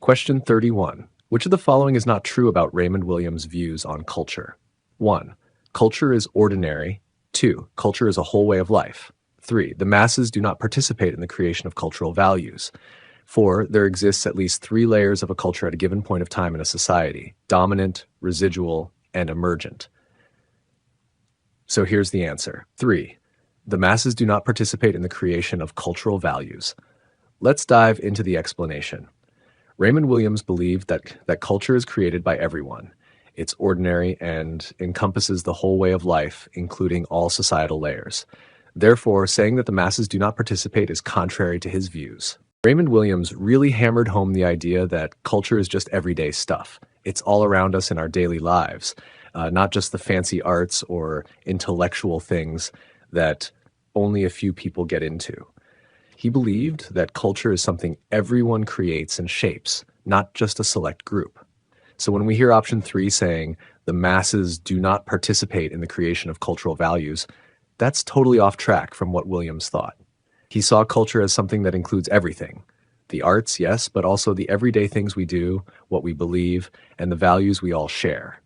Question 31. Which of the following is not true about Raymond Williams' views on culture? 1. Culture is ordinary. 2. Culture is a whole way of life. 3. The masses do not participate in the creation of cultural values. 4. There exists at least 3 layers of a culture at a given point of time in a society: dominant, residual, and emergent. So here's the answer. 3. The masses do not participate in the creation of cultural values. Let's dive into the explanation. Raymond Williams believed that culture is created by everyone. It's ordinary and encompasses the whole way of life, including all societal layers. Therefore, saying that the masses do not participate is contrary to his views. Raymond Williams really hammered home the idea that culture is just everyday stuff. It's all around us in our daily lives, not just the fancy arts or intellectual things that only a few people get into. He believed that culture is something everyone creates and shapes, not just a select group. So when we hear option 3 saying the masses do not participate in the creation of cultural values, that's totally off track from what Williams thought. He saw culture as something that includes everything. The arts, yes, but also the everyday things we do, what we believe, and the values we all share.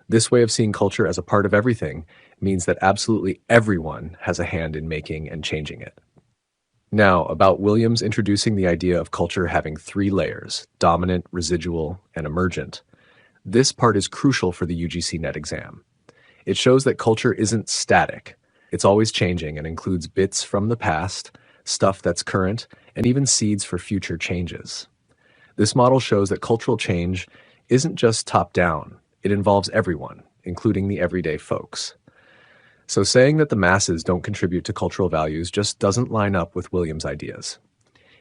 This way of seeing culture as a part of everything means that absolutely everyone has a hand in making and changing it. Now, about Williams introducing the idea of culture having 3 layers: dominant, residual, and emergent. This part is crucial for the UGC NET exam. It shows that culture isn't static. It's always changing and includes bits from the past, stuff that's current, and even seeds for future changes. This model shows that cultural change isn't just top-down. It involves everyone, including the everyday folks. So saying that the masses don't contribute to cultural values just doesn't line up with Williams' ideas.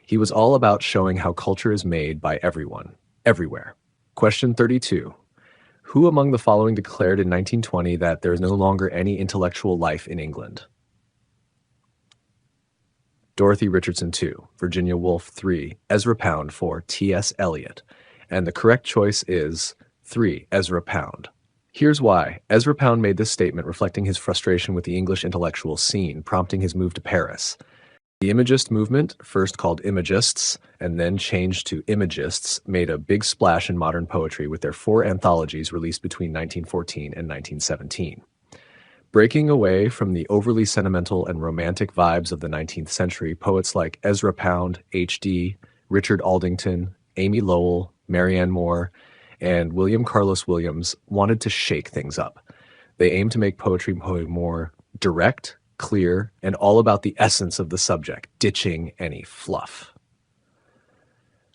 He was all about showing how culture is made by everyone, everywhere. Question 32. Who among the following declared in 1920 that there is no longer any intellectual life in England? Dorothy Richardson 2, Virginia Woolf 3, Ezra Pound 4, T.S. Eliot. And the correct choice is 3, Ezra Pound. Here's why. Ezra Pound made this statement reflecting his frustration with the English intellectual scene, prompting his move to Paris. The Imagist movement, first called Imagists and then changed to Imagists, made a big splash in modern poetry with their 4 anthologies released between 1914 and 1917. Breaking away from the overly sentimental and romantic vibes of the 19th century, poets like Ezra Pound, H.D., Richard Aldington, Amy Lowell, Marianne Moore, and William Carlos Williams wanted to shake things up. They aimed to make poetry more direct, clear, and all about the essence of the subject, ditching any fluff.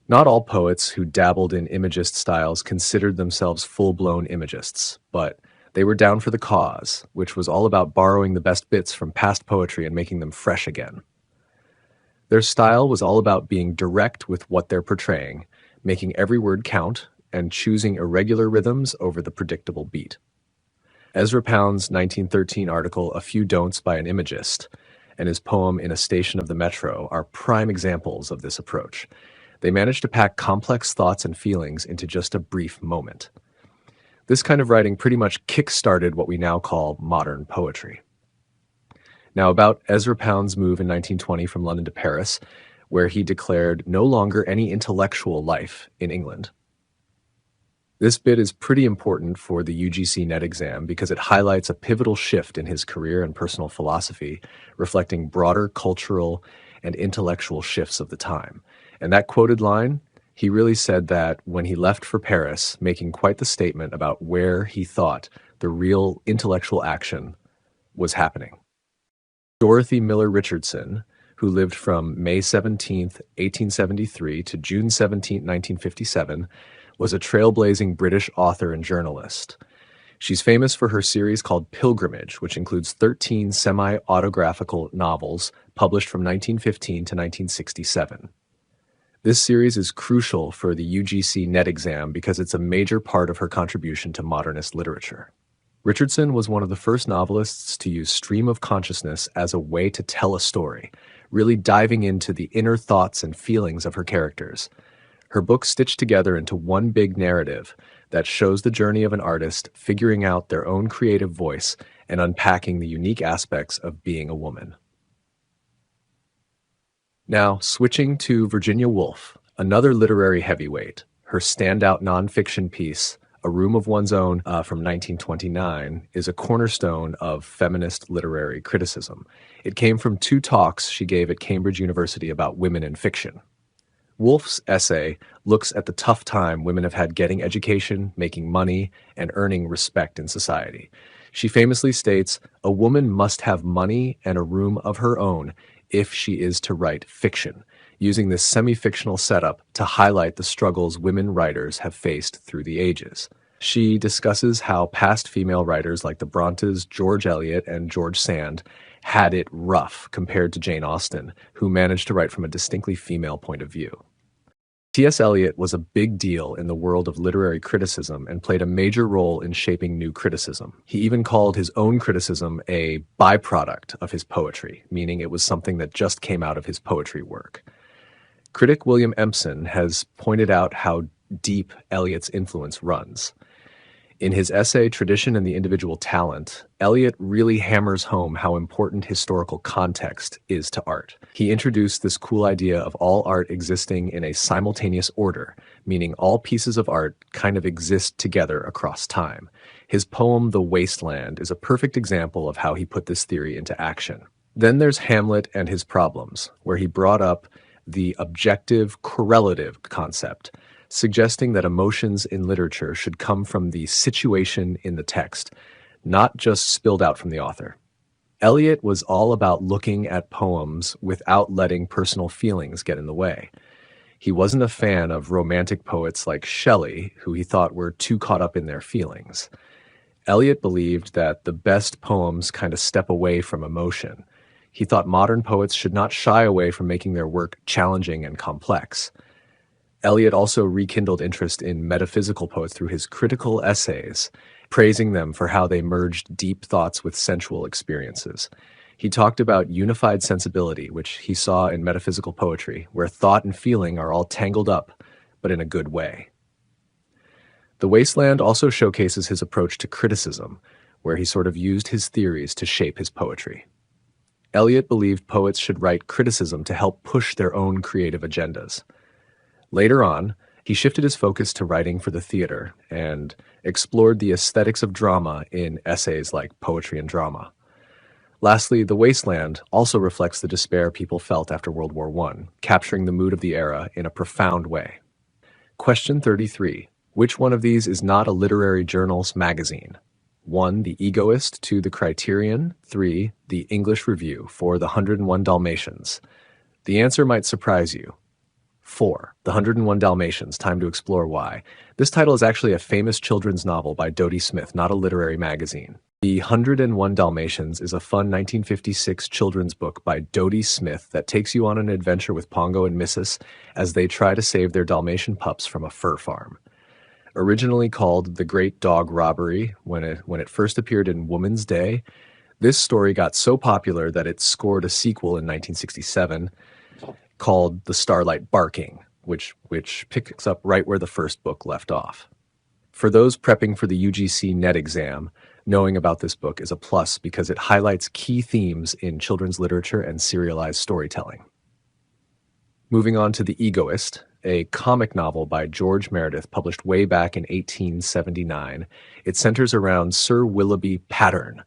Not all poets who dabbled in Imagist styles considered themselves full-blown Imagists, but they were down for the cause, which was all about borrowing the best bits from past poetry and making them fresh again. Their style was all about being direct with what they're portraying, making every word count, and choosing irregular rhythms over the predictable beat. Ezra Pound's 1913 article, A Few Don'ts by an Imagist, and his poem In a Station of the Metro are prime examples of this approach. They managed to pack complex thoughts and feelings into just a brief moment. This kind of writing pretty much kick-started what we now call modern poetry. Now about Ezra Pound's move in 1920 from London to Paris, where he declared no longer any intellectual life in England. This bit is pretty important for the UGC NET exam because it highlights a pivotal shift in his career and personal philosophy, reflecting broader cultural and intellectual shifts of the time. And that quoted line, he really said that when he left for Paris, making quite the statement about where he thought the real intellectual action was happening. Dorothy Miller Richardson, who lived from May 17, 1873 to June 17, 1957, was a trailblazing British author and journalist. She's famous for her series called Pilgrimage, which includes 13 semi-autographical novels published from 1915 to 1967. This series is crucial for the UGC NET exam because it's a major part of her contribution to modernist literature. Richardson was one of the first novelists to use stream of consciousness as a way to tell a story, really diving into the inner thoughts and feelings of her characters. Her books stitched together into one big narrative that shows the journey of an artist figuring out their own creative voice and unpacking the unique aspects of being a woman. Now, switching to Virginia Woolf, Another literary heavyweight, her standout nonfiction piece, A Room of One's Own from 1929, is a cornerstone of feminist literary criticism. It came from two talks she gave at Cambridge University about women in fiction. Woolf's essay looks at the tough time women have had getting education, making money, and earning respect in society. She famously states, "A woman must have money and a room of her own if she is to write fiction," using this semi-fictional setup to highlight the struggles women writers have faced through the ages. She discusses how past female writers like the Brontes, George Eliot, and George Sand had it rough compared to Jane Austen, who managed to write from a distinctly female point of view. T.S. Eliot was a big deal in the world of literary criticism and played a major role in shaping new criticism. He even called his own criticism a byproduct of his poetry, meaning it was something that just came out of his poetry work. Critic William Empson has pointed out how deep Eliot's influence runs. In his essay, Tradition and the Individual Talent, Eliot really hammers home how important historical context is to art. He introduced this cool idea of all art existing in a simultaneous order, meaning all pieces of art kind of exist together across time. His poem, The Wasteland, is a perfect example of how he put this theory into action. Then there's Hamlet and His Problems, where he brought up the objective correlative concept, suggesting that emotions in literature should come from the situation in the text, not just spilled out from the author. Eliot was all about looking at poems without letting personal feelings get in the way. He wasn't a fan of romantic poets like Shelley, who he thought were too caught up in their feelings. Eliot believed that the best poems kind of step away from emotion. He thought modern poets should not shy away from making their work challenging and complex. Eliot also rekindled interest in metaphysical poets through his critical essays, praising them for how they merged deep thoughts with sensual experiences. He talked about unified sensibility, which he saw in metaphysical poetry, where thought and feeling are all tangled up, but in a good way. The Wasteland also showcases his approach to criticism, where he sort of used his theories to shape his poetry. Eliot believed poets should write criticism to help push their own creative agendas. Later on, he shifted his focus to writing for the theater and explored the aesthetics of drama in essays like Poetry and Drama. Lastly, The Wasteland also reflects the despair people felt after World War I, capturing the mood of the era in a profound way. Question 33. Which one of these is not a literary journal's magazine? 1. The Egoist. 2. The Criterion. 3. The English Review. 4. The 101 Dalmatians. The answer might surprise you. 4. The 101 Dalmatians, time to explore why. This title is actually a famous children's novel by Dodie Smith, not a literary magazine. The 101 Dalmatians is a fun 1956 children's book by Dodie Smith that takes you on an adventure with Pongo and Missus as they try to save their Dalmatian pups from a fur farm. Originally called The Great Dog Robbery when it first appeared in Woman's Day, this story got so popular that it scored a sequel in 1967 called The Starlight Barking, which picks up right where the first book left off. For those prepping for the UGC NET exam, knowing about this book is a plus because it highlights key themes in children's literature and serialized storytelling. Moving on to The Egoist, a comic novel by George Meredith published way back in 1879. It centers around Sir Willoughby Patterne,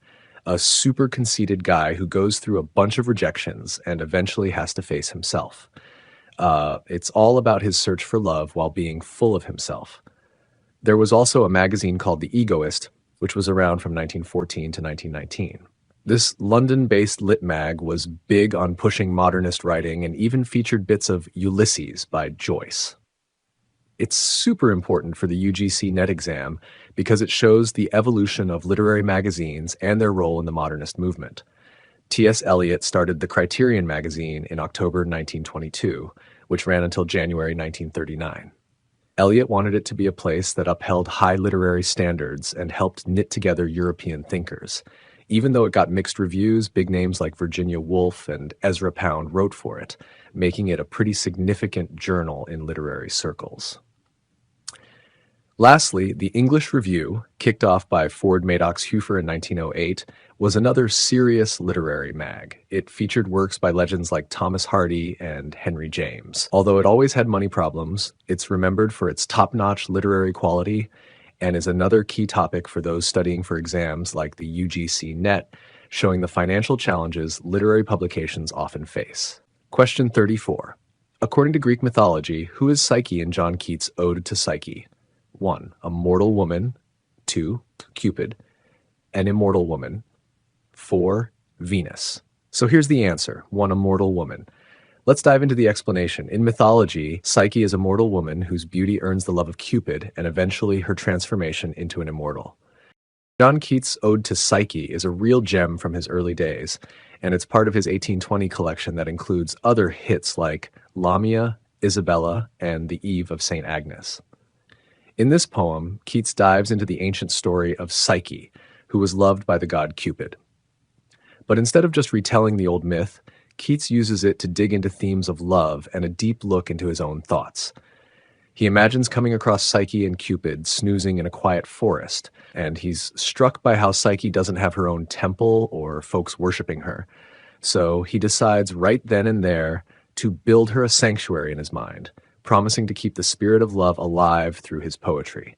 a super conceited guy who goes through a bunch of rejections and eventually has to face himself. It's all about his search for love while being full of himself. There was also a magazine called The Egoist, which was around from 1914 to 1919. This London-based lit mag was big on pushing modernist writing and even featured bits of Ulysses by Joyce. It's super important for the UGC NET exam because it shows the evolution of literary magazines and their role in the modernist movement. T.S. Eliot started the Criterion magazine in October 1922, which ran until January 1939. Eliot wanted it to be a place that upheld high literary standards and helped knit together European thinkers. Even though it got mixed reviews, big names like Virginia Woolf and Ezra Pound wrote for it, making it a pretty significant journal in literary circles. Lastly, the English Review, kicked off by Ford Madox Hueffer in 1908, was another serious literary mag. It featured works by legends like Thomas Hardy and Henry James. Although it always had money problems, it's remembered for its top-notch literary quality and is another key topic for those studying for exams like the UGC NET, showing the financial challenges literary publications often face. Question 34. According to Greek mythology, who is Psyche in John Keats' Ode to Psyche? 1. A mortal woman. 2. Cupid. An immortal woman. 4. Venus. So here's the answer, 1. A mortal woman. Let's dive into the explanation. In mythology, Psyche is a mortal woman whose beauty earns the love of Cupid and eventually her transformation into an immortal. John Keats' Ode to Psyche is a real gem from his early days, and it's part of his 1820 collection that includes other hits like Lamia, Isabella, and The Eve of St. Agnes. In this poem, Keats dives into the ancient story of Psyche, who was loved by the god Cupid. But instead of just retelling the old myth, Keats uses it to dig into themes of love and a deep look into his own thoughts. He imagines coming across Psyche and Cupid snoozing in a quiet forest, and he's struck by how Psyche doesn't have her own temple or folks worshiping her. So he decides right then and there to build her a sanctuary in his mind, promising to keep the spirit of love alive through his poetry.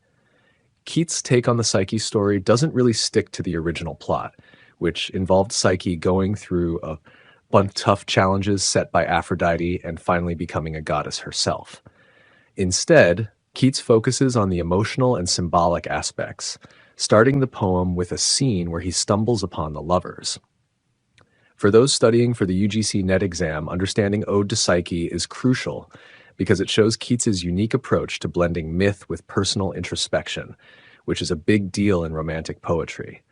Keats' take on the Psyche story doesn't really stick to the original plot, which involved Psyche going through a bunch of tough challenges set by Aphrodite and finally becoming a goddess herself. Instead, Keats focuses on the emotional and symbolic aspects, starting the poem with a scene where he stumbles upon the lovers. For those studying for the UGC NET exam, understanding Ode to Psyche is crucial because it shows Keats's unique approach to blending myth with personal introspection, which is a big deal in romantic poetry.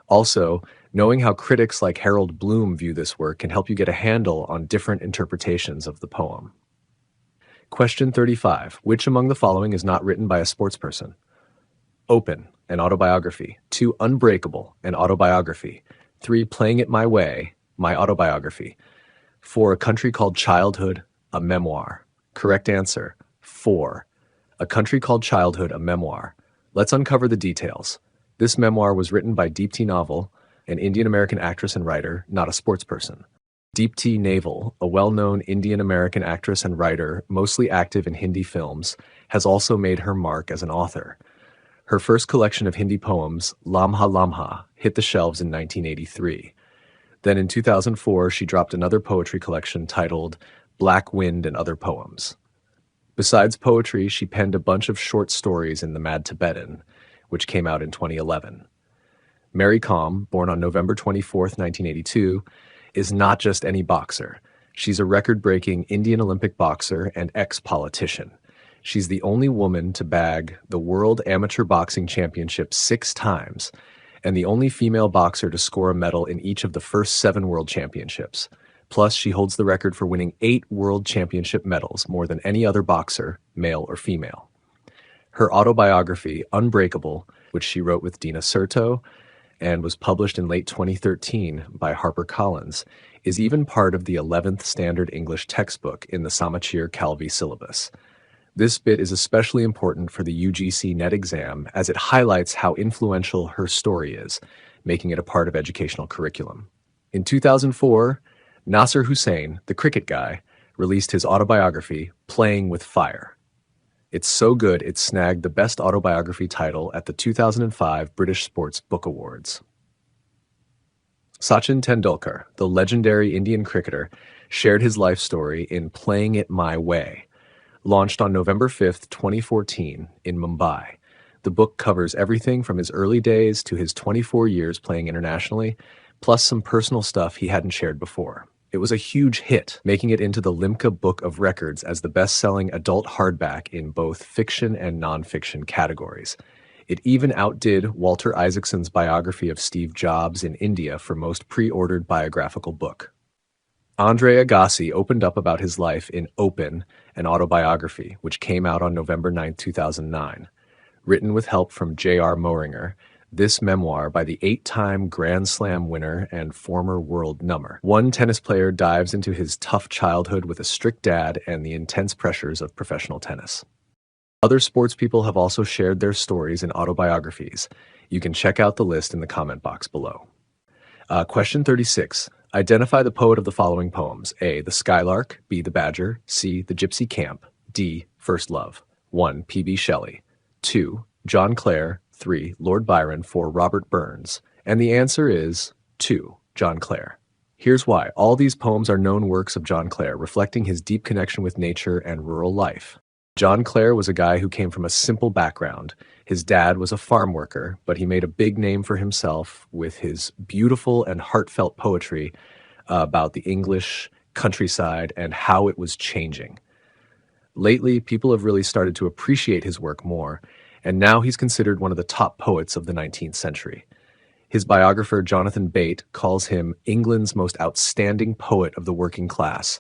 Also, knowing how critics like Harold Bloom view this work can help you get a handle on different interpretations of the poem. Question 35. Which among the following is not written by a sports person? Open, an autobiography. 2. Unbreakable, an autobiography. 3. Playing It My Way, my autobiography. 4. A Country Called Childhood, a memoir. Correct answer, 4. A Country Called Childhood, a memoir. Let's uncover the details. This memoir was written by Deepti Naval, an Indian-American actress and writer, not a sports person. Deepti Naval, a well-known Indian-American actress and writer, mostly active in Hindi films, has also made her mark as an author. Her first collection of Hindi poems, Lamha Lamha, hit the shelves in 1983. Then in 2004, she dropped another poetry collection titled Black Wind and Other Poems. Besides poetry, she penned a bunch of short stories in The Mad Tibetan, which came out in 2011. Mary Kom, born on November 24, 1982, is not just any boxer. She's a record-breaking Indian Olympic boxer and ex-politician. She's the only woman to bag the World Amateur Boxing Championship 6 times, and the only female boxer to score a medal in each of the first 7 World Championships. Plus, she holds the record for winning 8 World Championship medals, more than any other boxer, male or female. Her autobiography, Unbreakable, which she wrote with Dina Serto and was published in late 2013 by HarperCollins, is even part of the 11th Standard English textbook in the Samachir Calvi syllabus. This bit is especially important for the UGC NET exam as it highlights how influential her story is, making it a part of educational curriculum. In 2004, Nasser Hussain, the cricket guy, released his autobiography, Playing with Fire. It's so good it snagged the Best Autobiography title at the 2005 British Sports Book Awards. Sachin Tendulkar, the legendary Indian cricketer, shared his life story in Playing It My Way. Launched on November 5, 2014, in Mumbai. The book covers everything from his early days to his 24 years playing internationally, plus some personal stuff he hadn't shared before. It was a huge hit, making it into the Limca Book of Records as the best-selling adult hardback in both fiction and nonfiction categories. It even outdid Walter Isaacson's biography of Steve Jobs in India for most pre-ordered biographical book. Andre Agassi opened up about his life in Open, an autobiography, which came out on November 9, 2009. Written with help from J.R. Moehringer, this memoir by the 8-time Grand Slam winner and former world number. One tennis player dives into his tough childhood with a strict dad and the intense pressures of professional tennis. Other sports people have also shared their stories in autobiographies. You can check out the list in the comment box below. Question 36. Identify the poet of the following poems. A. The Skylark. B. The Badger. C. The Gypsy Camp. D. First Love. 1. P.B. Shelley. 2. John Clare. 3. Lord Byron. 4. Robert Burns. And the answer is 2. John Clare. Here's why. All these poems are known works of John Clare, reflecting his deep connection with nature and rural life. John Clare was a guy who came from a simple background. His dad was a farm worker, but he made a big name for himself with his beautiful and heartfelt poetry about the English countryside and how it was changing. Lately, people have really started to appreciate his work more, and now he's considered one of the top poets of the 19th century. His biographer, Jonathan Bate, calls him England's most outstanding poet of the working class,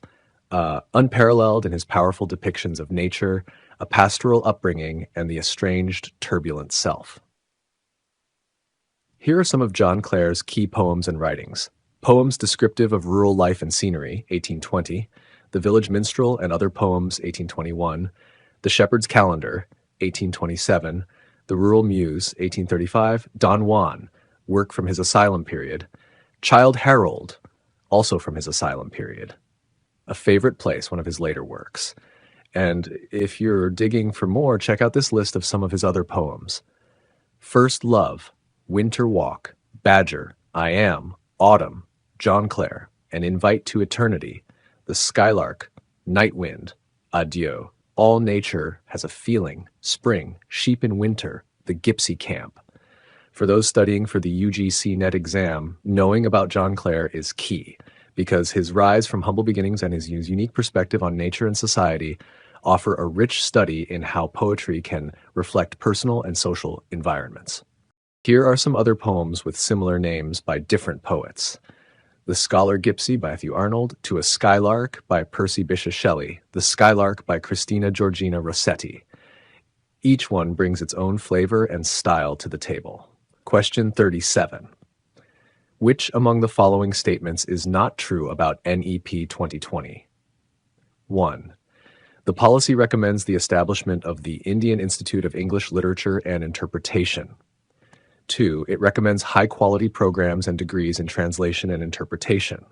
unparalleled in his powerful depictions of nature, a pastoral upbringing, and the estranged, turbulent self. Here are some of John Clare's key poems and writings. Poems descriptive of rural life and scenery, 1820, The Village Minstrel and Other Poems, 1821, The Shepherd's Calendar, 1827, The Rural Muse, 1835, Don Juan, work from his asylum period, Childe Harold, also from his asylum period, A Favorite Place, one of his later works. And if you're digging for more, check out this list of some of his other poems. First Love, Winter Walk, Badger, I Am, Autumn, John Clare, An Invite to Eternity, The Skylark, Night Wind, Adieu, All Nature Has a Feeling, Spring, Sheep in Winter, The Gypsy Camp. For those studying for the UGC NET exam, knowing about John Clare is key, because his rise from humble beginnings and his unique perspective on nature and society offer a rich study in how poetry can reflect personal and social environments. Here are some other poems with similar names by different poets. The Scholar Gypsy by Matthew Arnold, To a Skylark by Percy Bysshe Shelley, The Skylark by Christina Georgina Rossetti. Each one brings its own flavor and style to the table. Question 37. Which among the following statements is not true about NEP 2020? 1. The policy recommends the establishment of the Indian Institute of English Literature and Interpretation. 2. It recommends high-quality programs and degrees in translation and interpretation.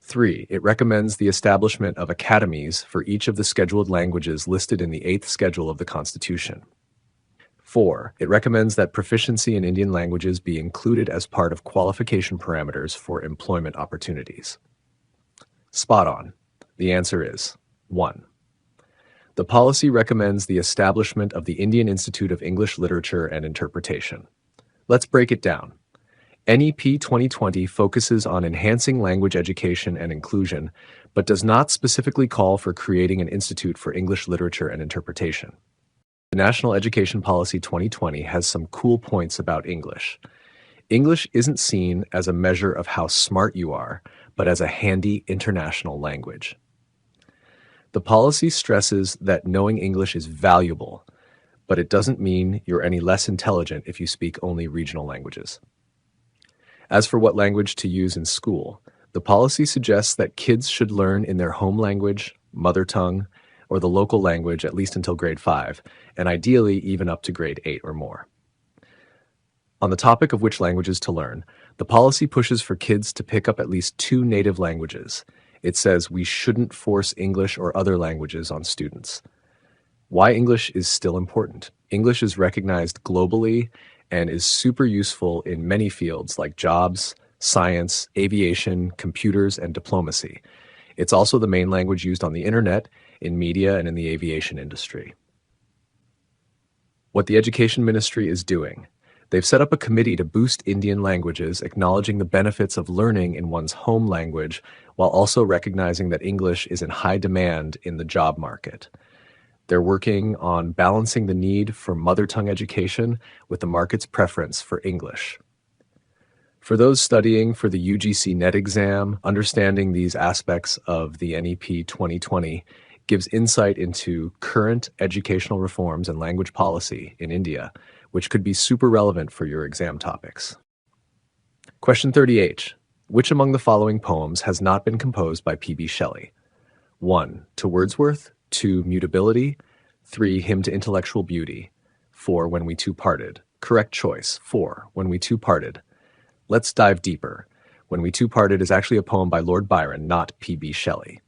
3. It recommends the establishment of academies for each of the scheduled languages listed in the 8th schedule of the Constitution. 4. It recommends that proficiency in Indian languages be included as part of qualification parameters for employment opportunities. Spot on. The answer is 1. The policy recommends the establishment of the Indian Institute of English Literature and Interpretation. Let's break it down. NEP 2020 focuses on enhancing language education and inclusion, but does not specifically call for creating an institute for English literature and interpretation. The National Education Policy 2020 has some cool points about English. English isn't seen as a measure of how smart you are, but as a handy international language. The policy stresses that knowing English is valuable, but it doesn't mean you're any less intelligent if you speak only regional languages. As for what language to use in school, the policy suggests that kids should learn in their home language, mother tongue, or the local language at least until grade 5, and ideally even up to grade 8 or more. On the topic of which languages to learn, the policy pushes for kids to pick up at least 2 native languages. It says we shouldn't force English or other languages on students. Why English is still important. English is recognized globally and is super useful in many fields like jobs, science, aviation, computers, and diplomacy. It's also the main language used on the internet, in media, and in the aviation industry. What the Education Ministry is doing. They've set up a committee to boost Indian languages, acknowledging the benefits of learning in one's home language, while also recognizing that English is in high demand in the job market. They're working on balancing the need for mother tongue education with the market's preference for English. For those studying for the UGC NET exam, understanding these aspects of the NEP 2020 gives insight into current educational reforms and language policy in India, which could be super relevant for your exam topics. Question 38. Which among the following poems has not been composed by P.B. Shelley? 1. To Wordsworth. 2. Mutability. 3. Hymn to Intellectual Beauty. 4. When We Two Parted. Correct choice. 4. When We Two Parted. Let's dive deeper. When We Two Parted is actually a poem by Lord Byron, not P.B. Shelley.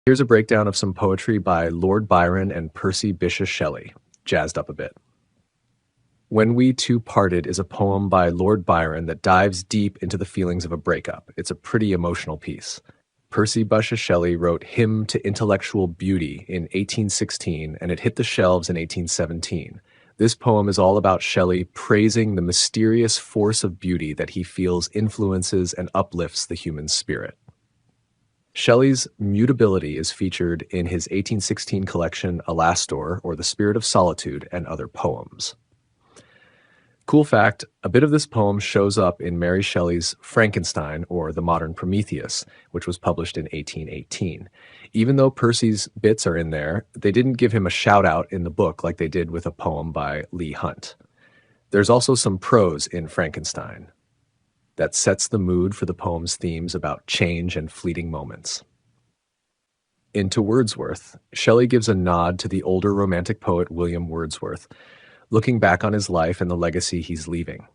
Here's a breakdown of some poetry by Lord Byron and Percy Bysshe Shelley, jazzed up a bit. When We Two Parted is a poem by Lord Byron that dives deep into the feelings of a breakup. It's a pretty emotional piece. Percy Bysshe Shelley wrote Hymn to Intellectual Beauty in 1816, and it hit the shelves in 1817. This poem is all about Shelley praising the mysterious force of beauty that he feels influences and uplifts the human spirit. Shelley's mutability is featured in his 1816 collection Alastor, or The Spirit of Solitude, and Other Poems. Cool fact, a bit of this poem shows up in Mary Shelley's Frankenstein, or The Modern Prometheus, which was published in 1818. Even though Percy's bits are in there, they didn't give him a shout-out in the book like they did with a poem by Leigh Hunt. There's also some prose in Frankenstein that sets the mood for the poem's themes about change and fleeting moments. Into Wordsworth, Shelley gives a nod to the older Romantic poet William Wordsworth, looking back on his life and the legacy he's leaving.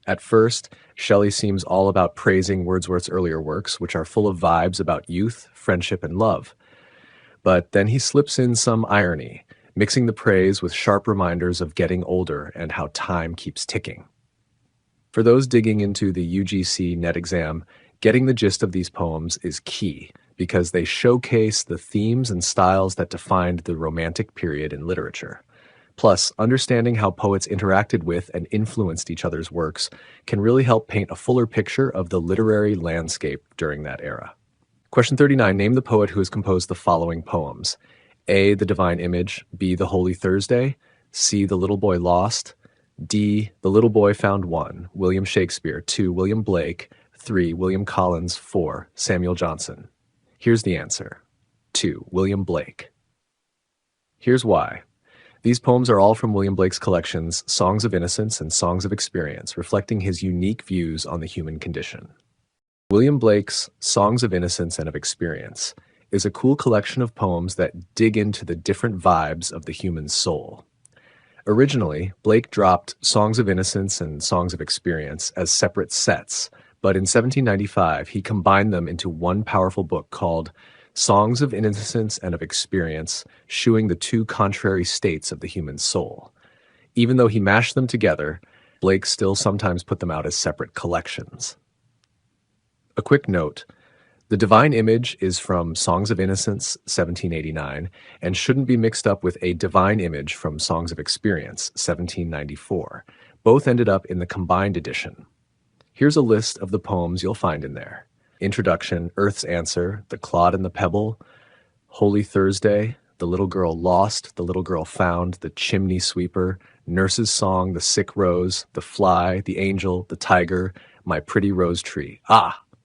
At first, Shelley seems all about praising Wordsworth's earlier works, which are full of vibes about youth, friendship, and love. But then he slips in some irony, mixing the praise with sharp reminders of getting older and how time keeps ticking. For those digging into the UGC NET exam, getting the gist of these poems is key because they showcase the themes and styles that defined the Romantic period in literature. Plus, understanding how poets interacted with and influenced each other's works can really help paint a fuller picture of the literary landscape during that era. Question 39, name the poet who has composed the following poems. A, The Divine Image, B, The Holy Thursday, C, The Little Boy Lost, D, The Little Boy Found One, William Shakespeare, 2, William Blake, 3, William Collins, 4, Samuel Johnson. Here's the answer. 2, William Blake. Here's why. These poems are all from William Blake's collections, Songs of Innocence and Songs of Experience, reflecting his unique views on the human condition. William Blake's Songs of Innocence and of Experience is a cool collection of poems that dig into the different vibes of the human soul. Originally, Blake dropped Songs of Innocence and Songs of Experience as separate sets, but in 1795 he combined them into one powerful book called Songs of Innocence and of Experience, shewing the two contrary states of the human soul. Even though he mashed them together, Blake still sometimes put them out as separate collections. A quick note, The Divine Image is from Songs of Innocence, 1789, and shouldn't be mixed up with A Divine Image from Songs of Experience, 1794. Both ended up in the combined edition. Here's a list of the poems you'll find in there. Introduction, Earth's Answer, The Clod and the Pebble, Holy Thursday, The Little Girl Lost, The Little Girl Found, The Chimney Sweeper, Nurse's Song, The Sick Rose, The Fly, The Angel, The Tiger, My Pretty Rose Tree.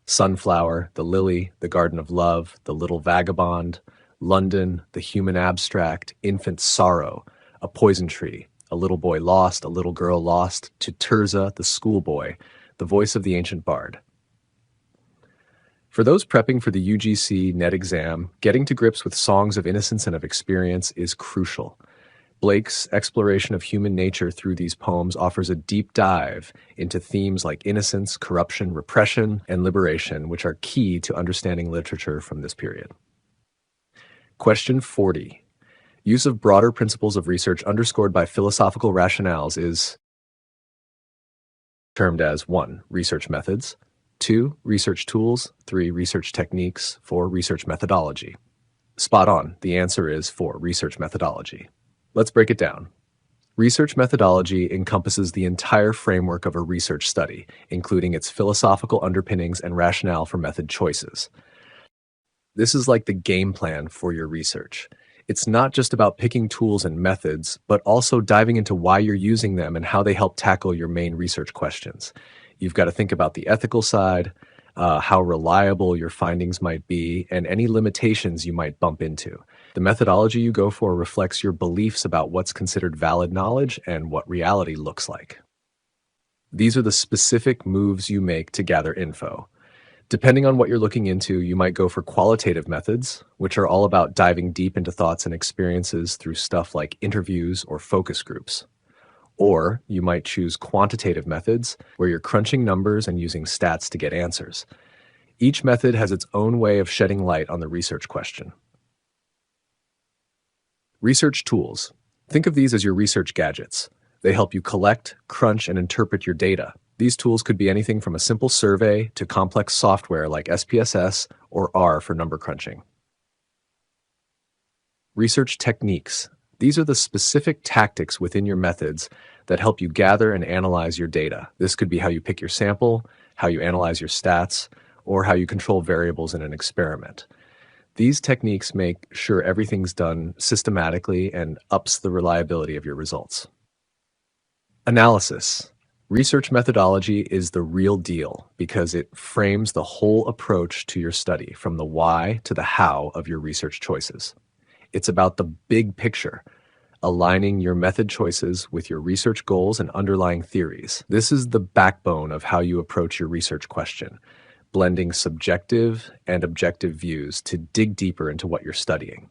Sunflower, The Lily, The Garden of Love, The Little Vagabond, London, The Human Abstract, Infant Sorrow, A Poison Tree, A Little Boy Lost, A Little Girl Lost, To Tirzah, The Schoolboy, The Voice of the Ancient Bard. For those prepping for the UGC NET exam, getting to grips with Songs of Innocence and of Experience is crucial. Blake's exploration of human nature through these poems offers a deep dive into themes like innocence, corruption, repression, and liberation, which are key to understanding literature from this period. Question 40. Use of broader principles of research underscored by philosophical rationales is termed as 1. Research methods, 2. Research tools, 3. Research techniques, 4. Research methodology. Spot on. The answer is 4. Research methodology. Let's break it down. Research methodology encompasses the entire framework of a research study, including its philosophical underpinnings and rationale for method choices. This is like the game plan for your research. It's not just about picking tools and methods, but also diving into why you're using them and how they help tackle your main research questions. You've got to think about the ethical side, how reliable your findings might be, and any limitations you might bump into. The methodology you go for reflects your beliefs about what's considered valid knowledge and what reality looks like. These are the specific moves you make to gather info. Depending on what you're looking into, you might go for qualitative methods, which are all about diving deep into thoughts and experiences through stuff like interviews or focus groups. Or you might choose quantitative methods, where you're crunching numbers and using stats to get answers. Each method has its own way of shedding light on the research question. Research tools. Think of these as your research gadgets. They help you collect, crunch, and interpret your data. These tools could be anything from a simple survey to complex software like SPSS or R for number crunching. Research techniques. These are the specific tactics within your methods that help you gather and analyze your data. This could be how you pick your sample, how you analyze your stats, or how you control variables in an experiment. These techniques make sure everything's done systematically and ups the reliability of your results. Analysis. Research methodology is the real deal because it frames the whole approach to your study, from the why to the how of your research choices. It's about the big picture, aligning your method choices with your research goals and underlying theories. This is the backbone of how you approach your research question, blending subjective and objective views to dig deeper into what you're studying.